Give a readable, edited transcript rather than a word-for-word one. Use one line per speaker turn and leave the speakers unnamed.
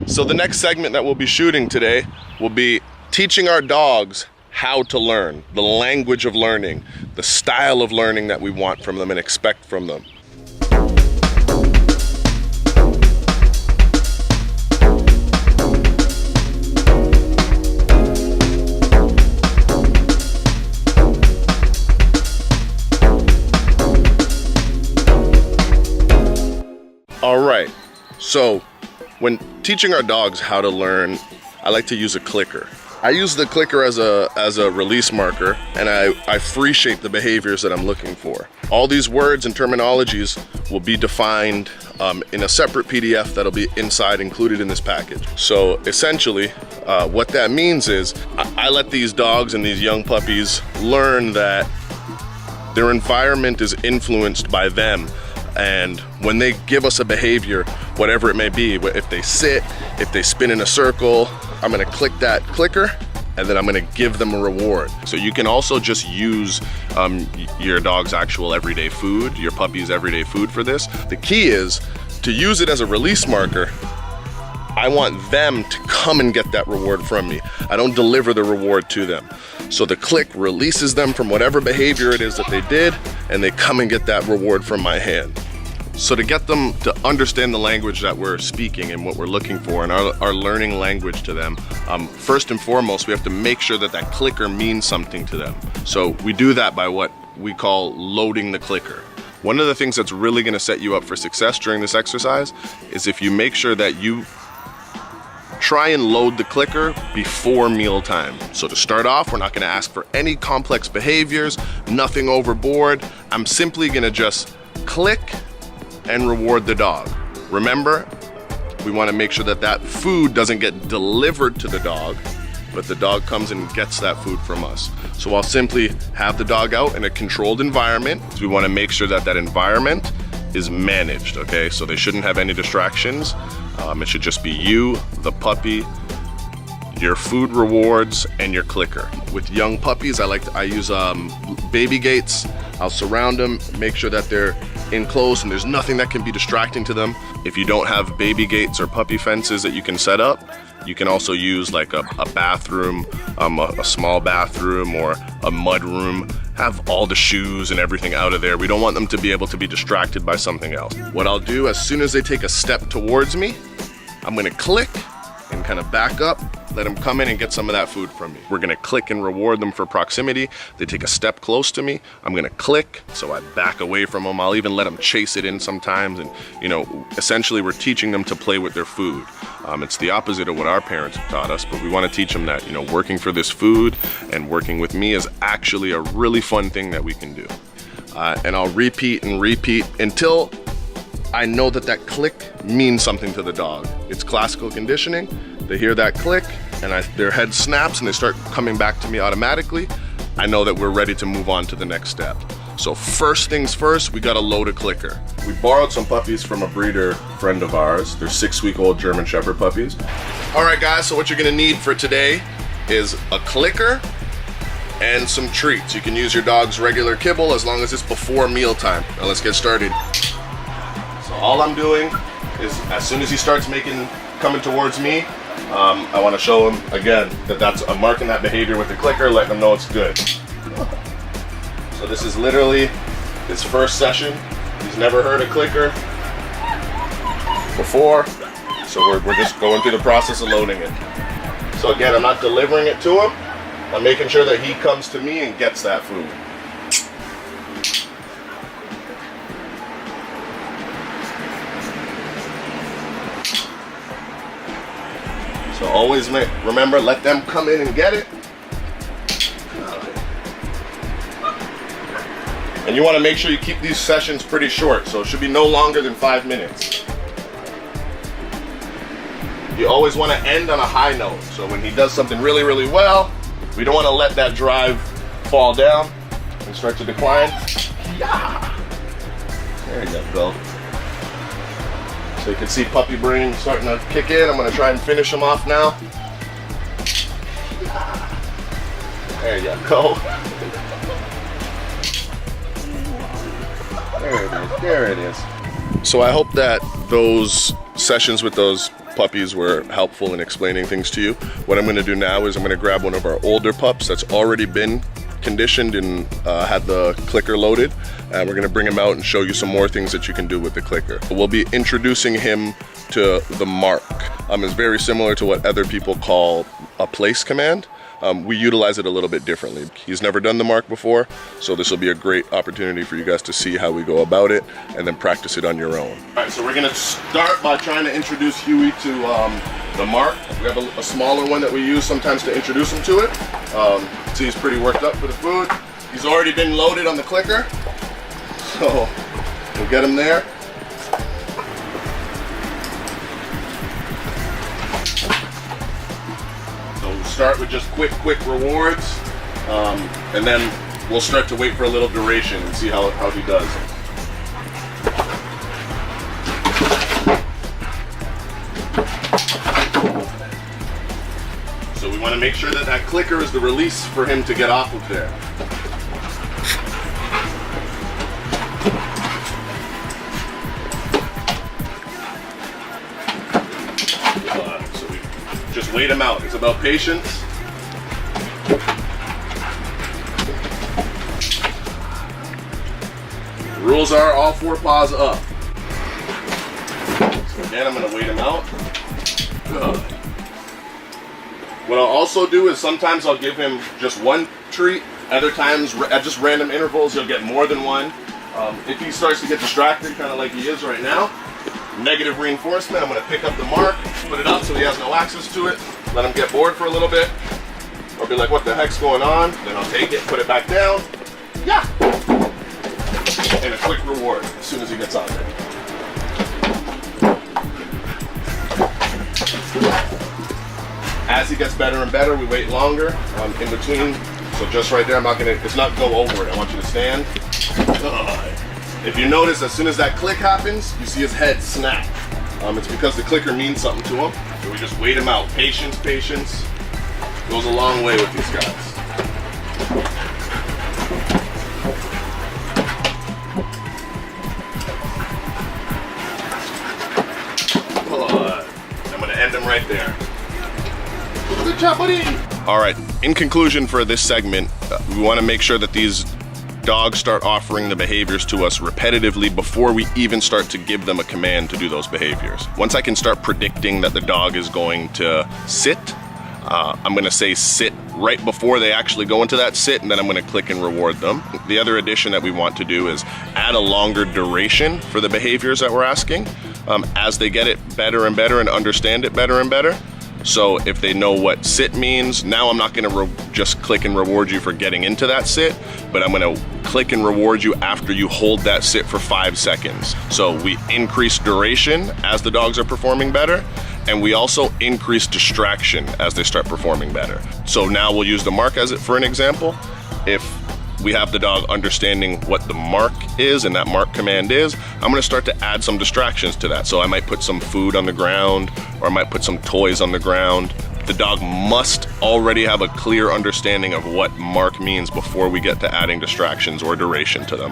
So the next segment that we'll be shooting today will be teaching our dogs how to learn, the language of learning, the style of learning that we want from them and expect from them. All right, so when teaching our dogs how to learn, I like to use a clicker. I use the clicker as a release marker, and I free shape the behaviors that I'm looking for. All these words and terminologies will be defined in a separate PDF that'll be included in this package. So essentially, what that means is I let these dogs and these young puppies learn that their environment is influenced by them. And when they give us a behavior, whatever it may be, if they sit, if they spin in a circle, I'm gonna click that clicker and then I'm gonna give them a reward. So you can also just use your dog's actual everyday food, your puppy's everyday food for this. The key is to use it as a release marker. I want them to come and get that reward from me. I don't deliver the reward to them. So the click releases them from whatever behavior it is that they did, and they come and get that reward from my hand. So to get them to understand the language that we're speaking and what we're looking for and our learning language to them, first and foremost, we have to make sure that that clicker means something to them. So we do that by what we call loading the clicker. One of the things that's really gonna set you up for success during this exercise is if you make sure that you try and load the clicker before mealtime. So to start off, we're not gonna ask for any complex behaviors, nothing overboard. I'm simply gonna just click and reward the dog. Remember, we wanna make sure that that food doesn't get delivered to the dog, but the dog comes and gets that food from us. So I'll simply have the dog out in a controlled environment. So we wanna make sure that that environment is managed, okay? So they shouldn't have any distractions. It should just be you, the puppy, your food rewards, and your clicker. With young puppies, I use baby gates. I'll surround them, make sure that they're enclosed and there's nothing that can be distracting to them. If you don't have baby gates or puppy fences that you can set up, you can also use like a bathroom, a small bathroom or a mud room. Have all the shoes and everything out of there. We don't want them to be able to be distracted by something else. What I'll do, as soon as they take a step towards me, I'm gonna click and kind of back up, let them come in and get some of that food from me. We're gonna click and reward them for proximity. They take a step close to me, I'm gonna click, so I back away from them. I'll even let them chase it in sometimes, and essentially we're teaching them to play with their food. It's the opposite of what our parents have taught us, but we wanna teach them that, working for this food and working with me is actually a really fun thing that we can do. And I'll repeat and repeat until I know that that click means something to the dog. It's classical conditioning. They hear that click and their head snaps and they start coming back to me automatically. I know that we're ready to move on to the next step. So first things first, we gotta load a clicker. We borrowed some puppies from a breeder friend of ours. They're 6-week-old German Shepherd puppies. All right guys, so what you're gonna need for today is a clicker and some treats. You can use your dog's regular kibble as long as it's before mealtime. Now let's get started. So all I'm doing is as soon as he starts coming towards me, I want to show him again that I'm marking that behavior with the clicker, letting him know it's good. So this is literally his first session. He's never heard a clicker before, so we're just going through the process of loading it. So again, I'm not delivering it to him. I'm making sure that he comes to me and gets that food. So always remember, let them come in and get it. And you want to make sure you keep these sessions pretty short, so it should be no longer than 5 minutes. You always want to end on a high note, so when he does something really, really well, we don't want to let that drive fall down and start to decline. Yeah. There you go. So you can see puppy brain starting to kick in. I'm going to try and finish him off now. There you go. There it is. So I hope that those sessions with those puppies were helpful in explaining things to you. What I'm gonna do now is I'm gonna grab one of our older pups that's already been conditioned and had the clicker loaded, and we're gonna bring him out and show you some more things that you can do with the clicker. We'll be introducing him to the mark. It's very similar to what other people call a place command. We utilize it a little bit differently. He's never done the mark before, so this will be a great opportunity for you guys to see how we go about it and then practice it on your own. All right, so we're gonna start by trying to introduce Huey to the mark. We have a smaller one that we use sometimes to introduce him to it. See, he's pretty worked up for the food. He's already been loaded on the clicker, so we'll get him there. Start with just quick rewards, and then we'll start to wait for a little duration and see how he does. So we want to make sure that that clicker is the release for him to get off of there. Just wait him out. It's about patience. Rules are all 4 paws up. So again, I'm gonna wait him out. What I'll also do is sometimes I'll give him just one treat. Other times, at just random intervals, he'll get more than one. If he starts to get distracted, kind of like he is right now, negative reinforcement, I'm gonna pick up the mark, put it up so he has no access to it, let him get bored for a little bit, or be like, what the heck's going on? Then I'll take it, put it back down, yeah! And a quick reward as soon as he gets on there. As he gets better and better, we wait longer in between. So just right there, it's not go over it, I want you to stand. If you notice, as soon as that click happens, you see his head snap. It's because the clicker means something to him. So we just wait him out. Patience goes a long way with these guys. I'm gonna end him right there. Good job, buddy. All right, in conclusion for this segment, we wanna make sure that these dogs start offering the behaviors to us repetitively before we even start to give them a command to do those behaviors. Once I can start predicting that the dog is going to sit, I'm gonna say sit right before they actually go into that sit, and then I'm gonna click and reward them. The other addition that we want to do is add a longer duration for the behaviors that we're asking as they get it better and better and understand it better and better. So if they know what sit means, now I'm not gonna just click and reward you for getting into that sit, but I'm gonna click and reward you after you hold that sit for 5 seconds. So we increase duration as the dogs are performing better, and we also increase distraction as they start performing better. So now we'll use the mark for an example. If we have the dog understanding what the mark is and that mark command is, I'm gonna start to add some distractions to that. So I might put some food on the ground, or I might put some toys on the ground. The dog must already have a clear understanding of what mark means before we get to adding distractions or duration to them.